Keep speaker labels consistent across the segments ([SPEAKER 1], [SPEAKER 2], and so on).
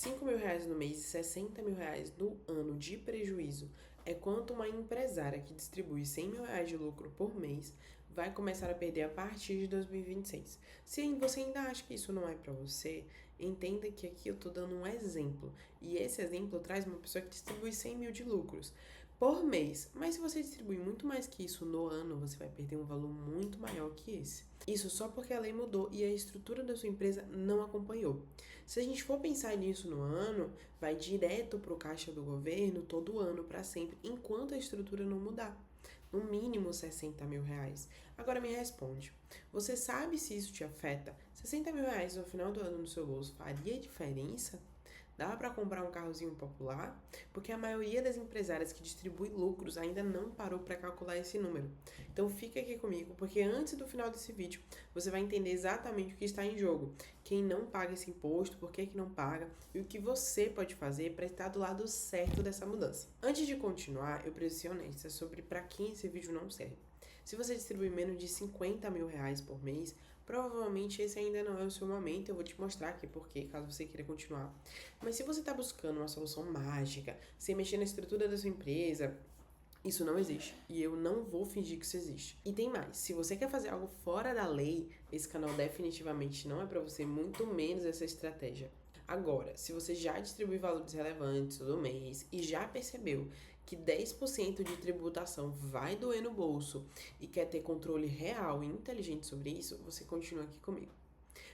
[SPEAKER 1] R$ 5.000 no mês e R$ 60.000 no ano de prejuízo é quanto uma empresária que distribui R$ 100.000 de lucro por mês vai começar a perder a partir de 2026. Se você ainda acha que isso não é para você, entenda que aqui eu tô dando um exemplo. E esse exemplo traz uma pessoa que distribui 100 mil de lucros por mês. Mas se você distribui muito mais que isso no ano, você vai perder um valor muito maior que esse. Isso só porque a lei mudou e a estrutura da sua empresa não acompanhou. Se a gente for pensar nisso no ano, vai direto para o caixa do governo todo ano para sempre, enquanto a estrutura não mudar. No mínimo R$ 60.000. Agora me responde, você sabe se isso te afeta? R$ 60.000 no final do ano no seu bolso faria diferença? Dá para comprar um carrozinho popular? Porque a maioria das empresárias que distribui lucros ainda não parou para calcular esse número. Então fica aqui comigo, porque antes do final desse vídeo você vai entender exatamente o que está em jogo, quem não paga esse imposto, por que não paga e o que você pode fazer para estar do lado certo dessa mudança. Antes de continuar, eu preciso ser honesta sobre para quem esse vídeo não serve. Se você distribui menos de R$ 50.000 por mês, provavelmente esse ainda não é o seu momento. Eu vou te mostrar aqui porque, caso você queira continuar. Mas se você está buscando uma solução mágica, sem mexer na estrutura da sua empresa, isso não existe. E eu não vou fingir que isso existe. E tem mais, se você quer fazer algo fora da lei, esse canal definitivamente não é para você, muito menos essa estratégia. Agora, se você já distribui valores relevantes todo mês e já percebeu que 10% de tributação vai doer no bolso e quer ter controle real e inteligente sobre isso, você continua aqui comigo.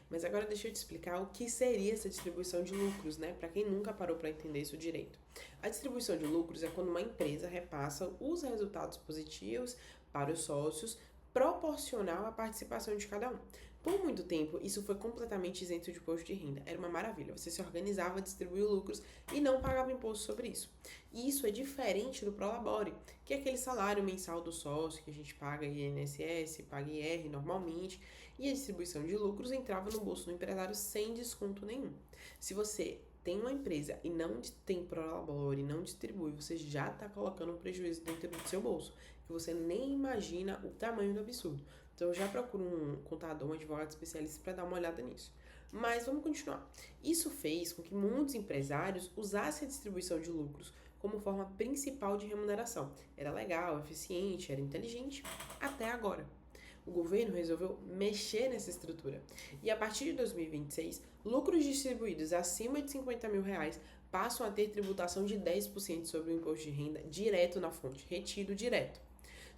[SPEAKER 1] Mas agora deixa eu te explicar o que seria essa distribuição de lucros, né? Para quem nunca parou para entender isso direito. A distribuição de lucros é quando uma empresa repassa os resultados positivos para os sócios proporcional à participação de cada um. Por muito tempo, isso foi completamente isento de imposto de renda. Era uma maravilha. Você se organizava, distribuía lucros e não pagava imposto sobre isso. E isso é diferente do Prolabore, que é aquele salário mensal do sócio que a gente paga INSS, paga IR normalmente, e a distribuição de lucros entrava no bolso do empresário sem desconto nenhum. Se você tem uma empresa e não tem Prolabore e não distribui, você já está colocando um prejuízo dentro do seu bolso, que você nem imagina o tamanho do absurdo. Então, eu já procuro um contador, um advogado especialista para dar uma olhada nisso. Mas vamos continuar. Isso fez com que muitos empresários usassem a distribuição de lucros como forma principal de remuneração. Era legal, eficiente, era inteligente, até agora. O governo resolveu mexer nessa estrutura. E a partir de 2026, lucros distribuídos acima de R$ 50.000 passam a ter tributação de 10% sobre o imposto de renda direto na fonte, retido direto.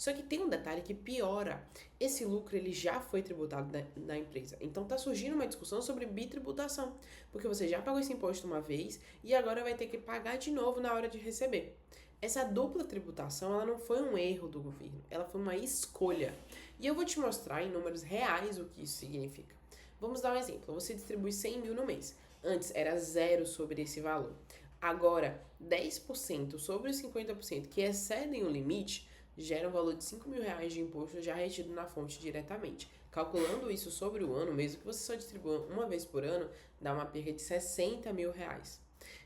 [SPEAKER 1] Só que tem um detalhe que piora. Esse lucro ele já foi tributado na empresa. Então tá surgindo uma discussão sobre bitributação, porque você já pagou esse imposto uma vez e agora vai ter que pagar de novo na hora de receber. Essa dupla tributação, ela não foi um erro do governo, ela foi uma escolha. E eu vou te mostrar em números reais o que isso significa. Vamos dar um exemplo. Você distribui 100 mil no mês. Antes era zero sobre esse valor. Agora, 10% sobre os 50% que excedem o limite gera um valor de R$ 5.000 de imposto já retido na fonte diretamente. Calculando isso sobre o ano, mesmo que você só distribua uma vez por ano, dá uma perda de R$ 60.000.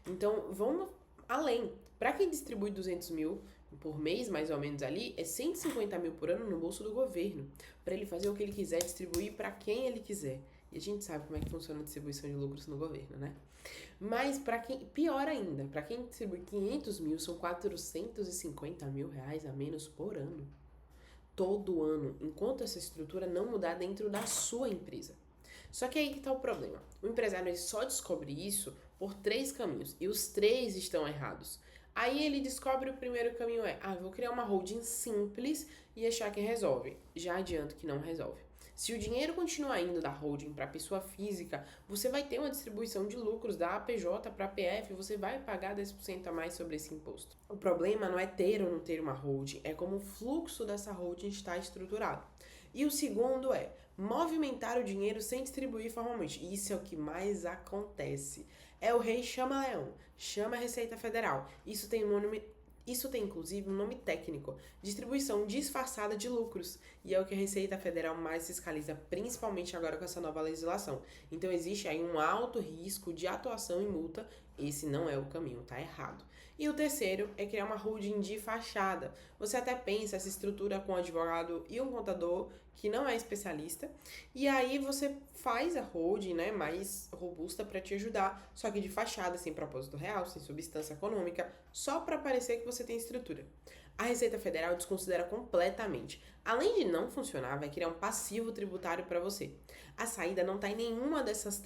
[SPEAKER 1] Então, vamos além. Para quem distribui 200 mil por mês, mais ou menos ali, é 150 mil por ano no bolso do governo, para ele fazer o que ele quiser, distribuir para quem ele quiser. E a gente sabe como é que funciona a distribuição de lucros no governo, né? Mas para quem, pior ainda, para quem distribui 500 mil, são R$ 450.000 a menos por ano. Todo ano, enquanto essa estrutura não mudar dentro da sua empresa. Só que aí que tá o problema. O empresário ele só descobre isso por 3 caminhos, e os 3 estão errados. Aí ele descobre o primeiro caminho vou criar uma holding simples e achar que resolve. Já adianto que não resolve. Se o dinheiro continuar indo da holding para a pessoa física, você vai ter uma distribuição de lucros da APJ para a PF, você vai pagar 10% a mais sobre esse imposto. O problema não é ter ou não ter uma holding, é como o fluxo dessa holding está estruturado. E o segundo é movimentar o dinheiro sem distribuir formalmente. Isso é o que mais acontece. É o rei chama-leão, chama a Receita Federal. Isso tem inclusive um nome técnico, distribuição disfarçada de lucros, e é o que a Receita Federal mais fiscaliza, principalmente agora com essa nova legislação. Então existe aí um alto risco de atuação em multa. Esse não é o caminho, tá errado. E o terceiro é criar uma holding de fachada. Você até pensa essa estrutura com um advogado e um contador que não é especialista, e aí você faz a holding, né, mais robusta para te ajudar, só que de fachada, sem propósito real, sem substância econômica, só para parecer que você tem estrutura. A Receita Federal desconsidera completamente. Além de não funcionar, vai criar um passivo tributário para você. A saída não está em nenhuma desses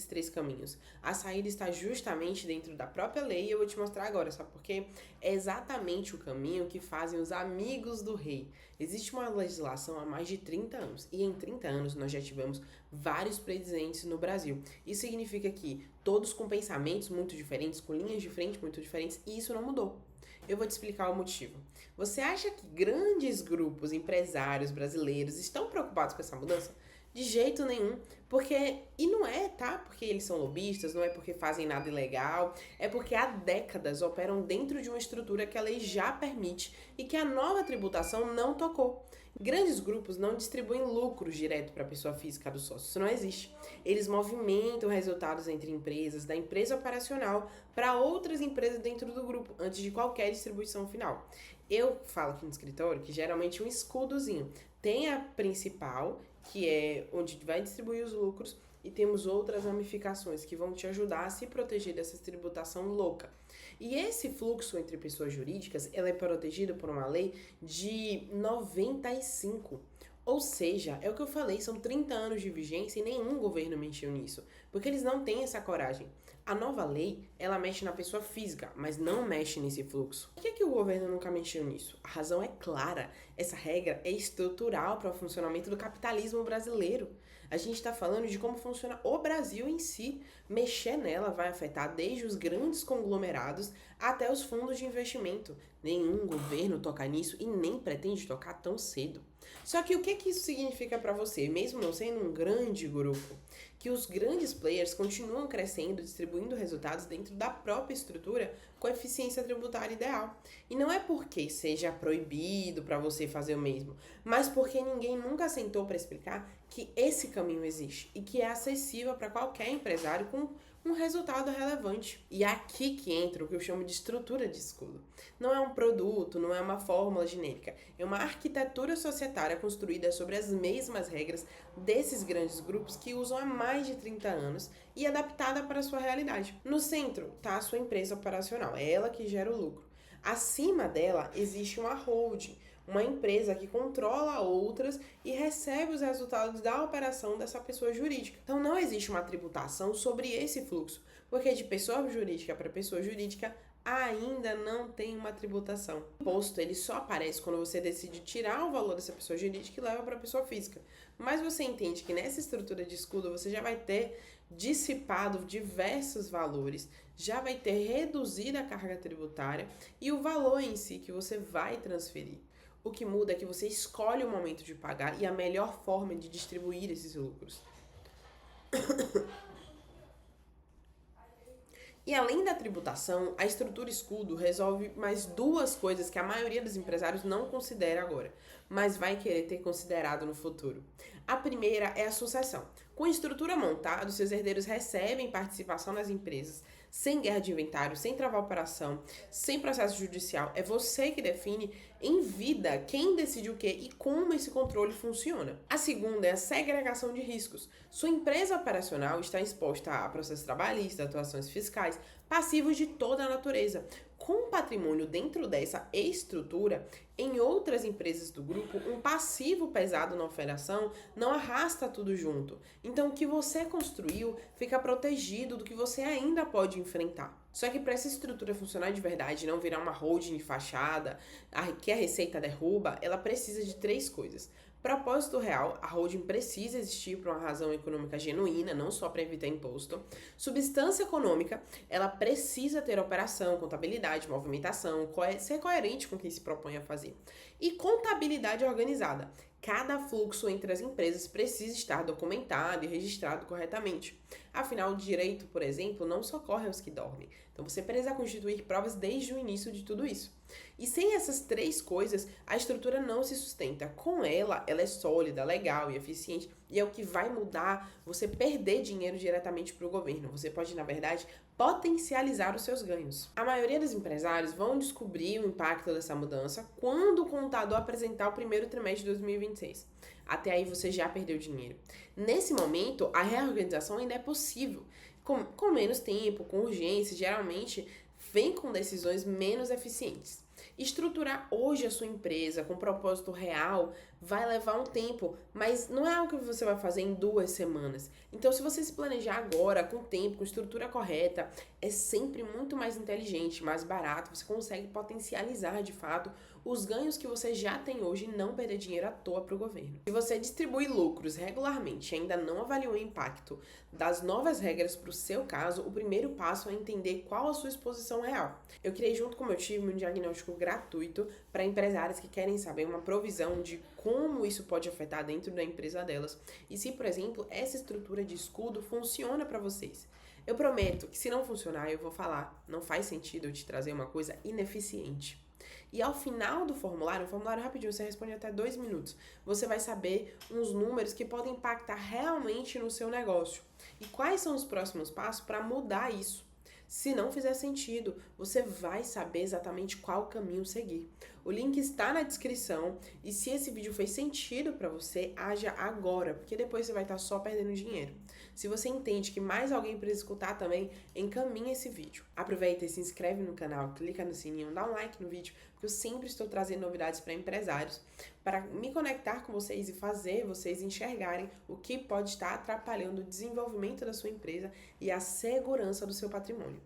[SPEAKER 1] três caminhos. A saída está justamente dentro da própria lei e eu vou te mostrar agora, sabe por quê? É exatamente o caminho que fazem os amigos do rei. Existe uma legislação há mais de 30 anos e em 30 anos nós já tivemos vários presidentes no Brasil. Isso significa que todos com pensamentos muito diferentes, com linhas de frente muito diferentes, e isso não mudou. Eu vou te explicar o motivo. Você acha que grandes grupos empresários brasileiros estão preocupados com essa mudança? De jeito nenhum, porque, e não é, tá? Porque eles são lobistas, não é porque fazem nada ilegal, é porque há décadas operam dentro de uma estrutura que a lei já permite e que a nova tributação não tocou. Grandes grupos não distribuem lucros direto para a pessoa física do sócio, isso não existe. Eles movimentam resultados entre empresas, da empresa operacional para outras empresas dentro do grupo, antes de qualquer distribuição final. Eu falo aqui no escritório que geralmente um escudozinho tem a principal, que é onde vai distribuir os lucros, e temos outras ramificações que vão te ajudar a se proteger dessa tributação louca. E esse fluxo entre pessoas jurídicas, ela é protegido por uma lei de 95. Ou seja, é o que eu falei, são 30 anos de vigência e nenhum governo mexeu nisso, porque eles não têm essa coragem. A nova lei, ela mexe na pessoa física, mas não mexe nesse fluxo. Por que o governo nunca mexeu nisso? A razão é clara. Essa regra é estrutural para o funcionamento do capitalismo brasileiro. A gente está falando de como funciona o Brasil em si. Mexer nela vai afetar desde os grandes conglomerados até os fundos de investimento. Nenhum governo toca nisso e nem pretende tocar tão cedo. Só que o que isso significa para você, mesmo não sendo um grande grupo? Que os grandes players continuam crescendo, distribuindo resultados dentro da própria estrutura com eficiência tributária ideal. E não é porque seja proibido para você fazer o mesmo, mas porque ninguém nunca sentou para explicar que esse caminho existe e que é acessível para qualquer empresário com um resultado relevante. E é aqui que entra o que eu chamo de estrutura de escudo. Não é um produto, não é uma fórmula genérica, é uma arquitetura societária construída sobre as mesmas regras desses grandes grupos que usam há mais de 30 anos e adaptada para a sua realidade. No centro está a sua empresa operacional, é ela que gera o lucro. Acima dela existe uma holding, uma empresa que controla outras e recebe os resultados da operação dessa pessoa jurídica. Então não existe uma tributação sobre esse fluxo, porque de pessoa jurídica para pessoa jurídica ainda não tem uma tributação. O imposto ele só aparece quando você decide tirar o valor dessa pessoa jurídica e leva para a pessoa física. Mas você entende que nessa estrutura de escudo você já vai ter dissipado diversos valores, já vai ter reduzido a carga tributária e o valor em si que você vai transferir. O que muda é que você escolhe o momento de pagar e a melhor forma de distribuir esses lucros. E além da tributação, a estrutura escudo resolve mais duas coisas que a maioria dos empresários não considera agora, mas vai querer ter considerado no futuro. A primeira é a sucessão. Com a estrutura montada, seus herdeiros recebem participação nas empresas, sem guerra de inventário, sem travar operação, sem processo judicial. É você que define em vida quem decide o que e como esse controle funciona. A segunda é a segregação de riscos. Sua empresa operacional está exposta a processos trabalhistas, atuações fiscais, passivos de toda a natureza. Com patrimônio dentro dessa estrutura, em outras empresas do grupo, um passivo pesado na operação não arrasta tudo junto. Então, o que você construiu fica protegido do que você ainda pode enfrentar. Só que para essa estrutura funcionar de verdade, não virar uma holding de fachada, que a Receita derruba, ela precisa de três coisas. Propósito real, a holding precisa existir por uma razão econômica genuína, não só para evitar imposto. Substância econômica, ela precisa ter operação, contabilidade, movimentação, ser coerente com o que se propõe a fazer. E contabilidade organizada. Cada fluxo entre as empresas precisa estar documentado e registrado corretamente. Afinal, o direito, por exemplo, não socorre aos que dormem. Então você precisa constituir provas desde o início de tudo isso. E sem essas três coisas, a estrutura não se sustenta. Com ela é sólida, legal e eficiente, e é o que vai mudar você perder dinheiro diretamente para o governo. Você pode, na verdade, potencializar os seus ganhos. A maioria dos empresários vão descobrir o impacto dessa mudança quando o contador apresentar o primeiro trimestre de 2026. Até aí você já perdeu dinheiro. Nesse momento, a reorganização ainda é possível. Com menos tempo, com urgência, geralmente vem com decisões menos eficientes. Estruturar hoje a sua empresa com propósito real vai levar um tempo, mas não é algo que você vai fazer em 2 semanas. Então, se você se planejar agora, com tempo, com estrutura correta, é sempre muito mais inteligente, mais barato, você consegue potencializar de fato os ganhos que você já tem hoje e não perder dinheiro à toa para o governo. Se você distribui lucros regularmente e ainda não avaliou o impacto das novas regras para o seu caso, o primeiro passo é entender qual a sua exposição real. Eu criei junto com o meu time um diagnóstico gratuito para empresários que querem saber uma provisão de como isso pode afetar dentro da empresa delas e se, por exemplo, essa estrutura de escudo funciona para vocês. Eu prometo que se não funcionar, eu vou falar, não faz sentido eu te trazer uma coisa ineficiente. E ao final do formulário, um formulário rapidinho, você responde até 2 minutos, você vai saber uns números que podem impactar realmente no seu negócio. E quais são os próximos passos para mudar isso? Se não fizer sentido, você vai saber exatamente qual caminho seguir. O link está na descrição e se esse vídeo fez sentido para você, haja agora, porque depois você vai estar só perdendo dinheiro. Se você entende que mais alguém precisa escutar também, encaminhe esse vídeo. Aproveita e se inscreve no canal, clica no sininho, dá um like no vídeo, porque eu sempre estou trazendo novidades para empresários, para me conectar com vocês e fazer vocês enxergarem o que pode estar atrapalhando o desenvolvimento da sua empresa e a segurança do seu patrimônio.